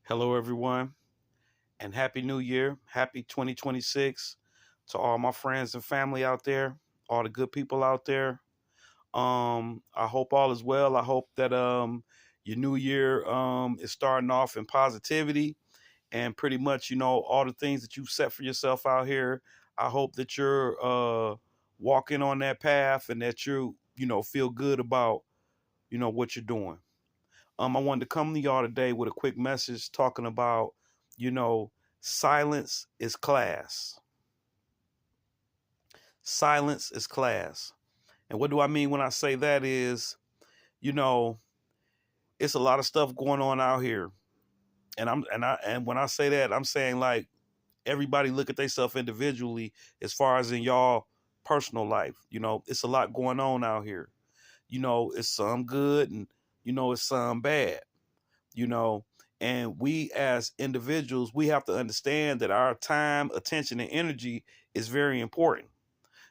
Hello, everyone, and Happy New Year. Happy 2026 to all my friends and family out there, all the good people out there. I hope all is well. I hope that your new year is starting off in positivity and pretty much, all the things that you've set for yourself out here. I hope that you're walking on that path and that you feel good about, what you're doing. I wanted to come to y'all today with a quick message talking about, you know, silence is class. Silence is class. And what do I mean when I say that is, you know, it's a lot of stuff going on out here. And when I say that, I'm saying like everybody look at themselves individually as far as in y'all personal life. It's a lot going on out here. It's some good and it's some bad. you know and we as individuals, we have to understand that our time, attention, and energy is very important.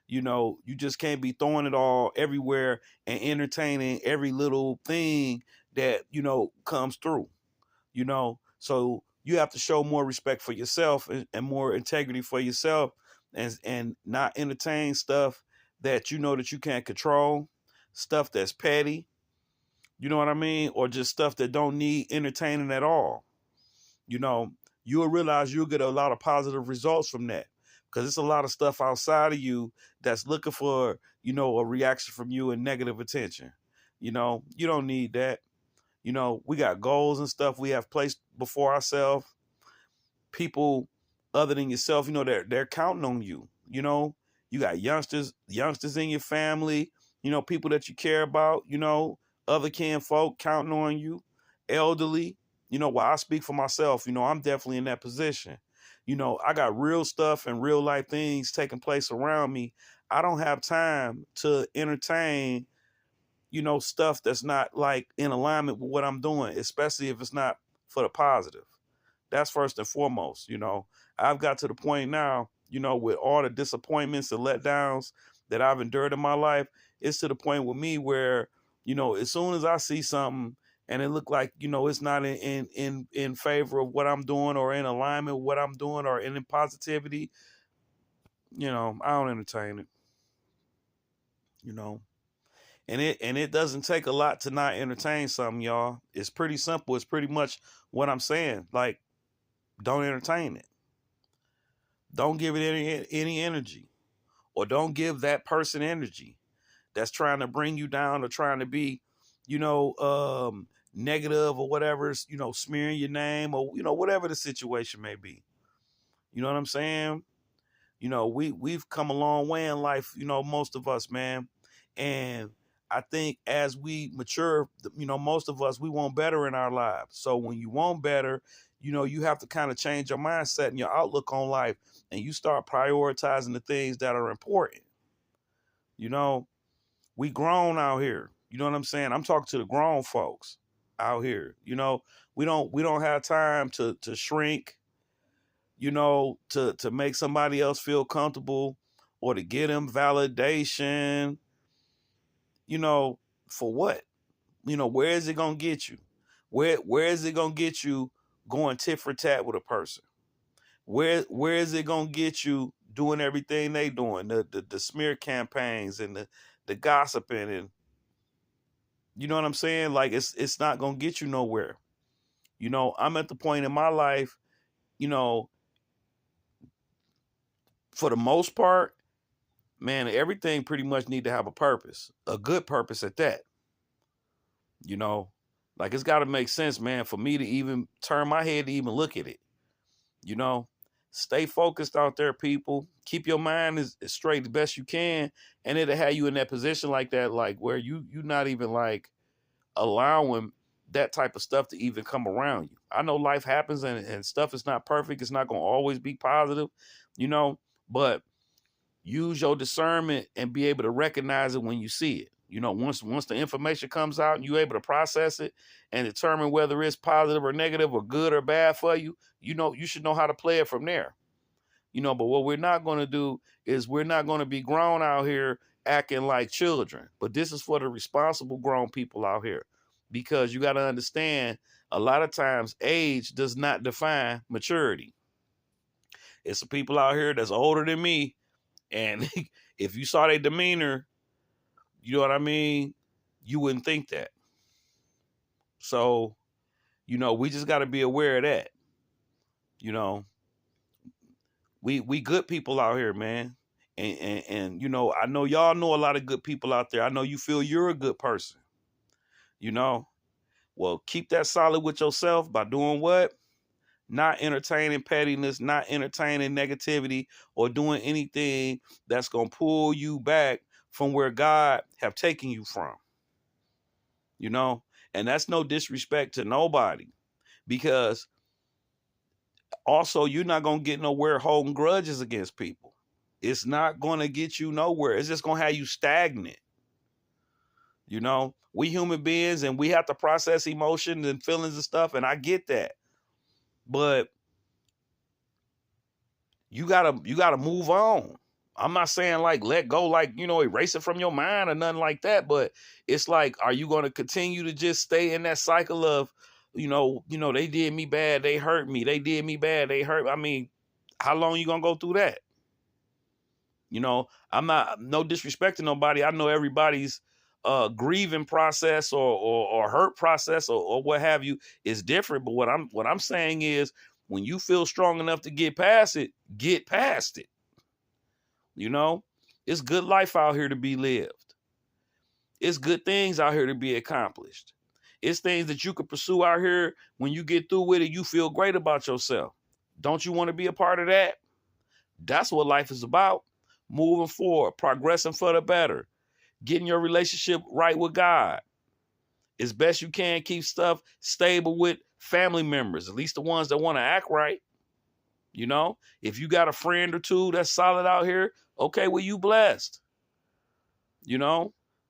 You just can't be throwing it all everywhere and entertaining every little thing that comes through. So you have to show more respect for yourself and more integrity for yourself, and not entertain stuff that that you can't control, stuff that's petty, you know what I mean? Or just stuff that don't need entertaining at all. You know, you'll realize you'll get a lot of positive results from that, because it's a lot of stuff outside of you that's looking for, a reaction from you and negative attention. You don't need that. We got goals and stuff we have placed before ourselves. People other than yourself, they're counting on you. You got youngsters in your family, people that you care about, other kin folk counting on you, elderly. While I speak for myself, I'm definitely in that position. I got real stuff and real life things taking place around me. I don't have time to entertain, stuff that's not like in alignment with what I'm doing, especially if it's not for the positive. That's first and foremost. I've got to the point now, with all the disappointments and letdowns that I've endured in my life. It's to the point with me where, as soon as I see something and it look like, it's not in favor of what I'm doing or in alignment with what I'm doing or in positivity, I don't entertain it, you know. And it doesn't take a lot to not entertain something, y'all. It's pretty simple. It's pretty much what I'm saying. Like, don't entertain it. Don't give it any energy, or don't give that person energy that's trying to bring you down or trying to be, negative or whatever, smearing your name or whatever the situation may be. You know what I'm saying? We've come a long way in life, most of us, man. And I think as we mature, most of us, we want better in our lives. So when you want better, you have to kind of change your mindset and your outlook on life, and you start prioritizing the things that are important. You know, we grown out here. You know what I'm saying? I'm talking to the grown folks out here. We don't have time to shrink, to make somebody else feel comfortable or to get them validation, you know, for what? Where is it gonna get you? Where is it gonna get you going tit for tat with a person? Where is it gonna get you doing everything they doing? The smear campaigns and the gossiping, and you know what I'm saying? Like, it's not gonna get you nowhere. I'm at the point in my life, you know, for the most part, man, everything pretty much need to have a purpose, a good purpose at that. You know, like, it's got to make sense, man, for me to even turn my head to even look at it. You know, stay focused out there, people. Keep your mind as straight as best you can, and it'll have you in that position like that, like where you not even like allowing that type of stuff to even come around you. I know life happens and stuff is not perfect. It's not going to always be positive, but use your discernment and be able to recognize it when you see it. Once the information comes out and you're able to process it and determine whether it's positive or negative or good or bad for you, you should know how to play it from there. But what we're not going to do is we're not going to be grown out here acting like children. But this is for the responsible grown people out here, because you got to understand, a lot of times age does not define maturity. It's some people out here that's older than me, and if you saw their demeanor, you know what I mean, you wouldn't think that. So, we just got to be aware of that. We good people out here, man. And I know y'all know a lot of good people out there. I know you feel you're a good person. Well, keep that solid with yourself by doing what? Not entertaining pettiness, not entertaining negativity, or doing anything that's going to pull you back from where God have taken you from. And that's no disrespect to nobody, because also you're not going to get nowhere holding grudges against people. It's not going to get you nowhere. It's just going to have you stagnant. We human beings, and we have to process emotions and feelings and stuff, and I get that. But you gotta move on. I'm not saying like let go, like, erase it from your mind or nothing like that. But it's like, are you going to continue to just stay in that cycle of, they did me bad, they hurt me, they did me bad, they hurt? I mean, how long you gonna go through that? I'm not, no disrespect to nobody. I know everybody's grieving process or hurt process or what have you is different. But what I'm saying is, when you feel strong enough to get past it, get past it. It's good life out here to be lived. It's good things out here to be accomplished. It's things that you could pursue out here. When you get through with it, you feel great about yourself. Don't you want to be a part of that? That's what life is about. Moving forward, progressing for the better, getting your relationship right with God. As best you can, keep stuff stable with family members, at least the ones that want to act right. If you got a friend or two that's solid out here, okay, well, you blessed.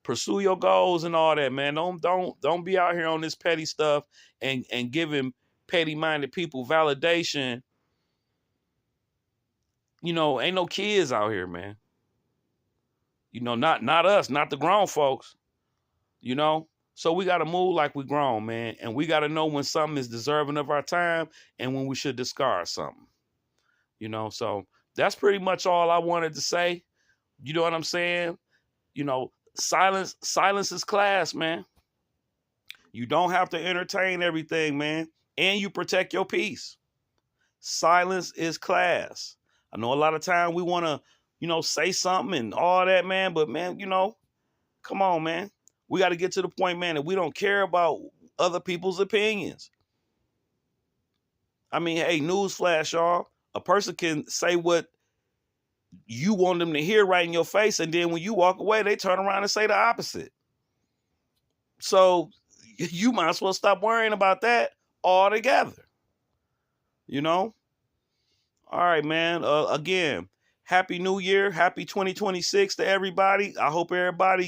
Pursue your goals and all that, man. Don't be out here on this petty stuff and giving petty-minded people validation. Ain't no kids out here, man. Not us, not the grown folks. So we got to move like we grown, man. And we got to know when something is deserving of our time and when we should discard something. So that's pretty much all I wanted to say. You know what I'm saying? Silence is class, man. You don't have to entertain everything, man. And you protect your peace. Silence is class. I know a lot of time we want to, say something and all that, man. But, man, come on, man. We got to get to the point, man, that we don't care about other people's opinions. I mean, hey, newsflash, y'all. A person can say what you want them to hear right in your face, and then when you walk away, they turn around and say the opposite. So you might as well stop worrying about that altogether. All right, man. Again, Happy New Year. Happy 2026 to everybody. I hope everybody,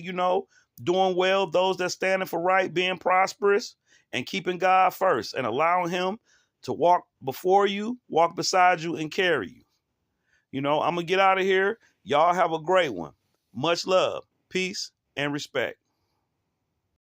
doing well. Those that standing for right, being prosperous, and keeping God first, and allowing him to walk before you, walk beside you, and carry you. I'm going to get out of here. Y'all have a great one. Much love, peace, and respect.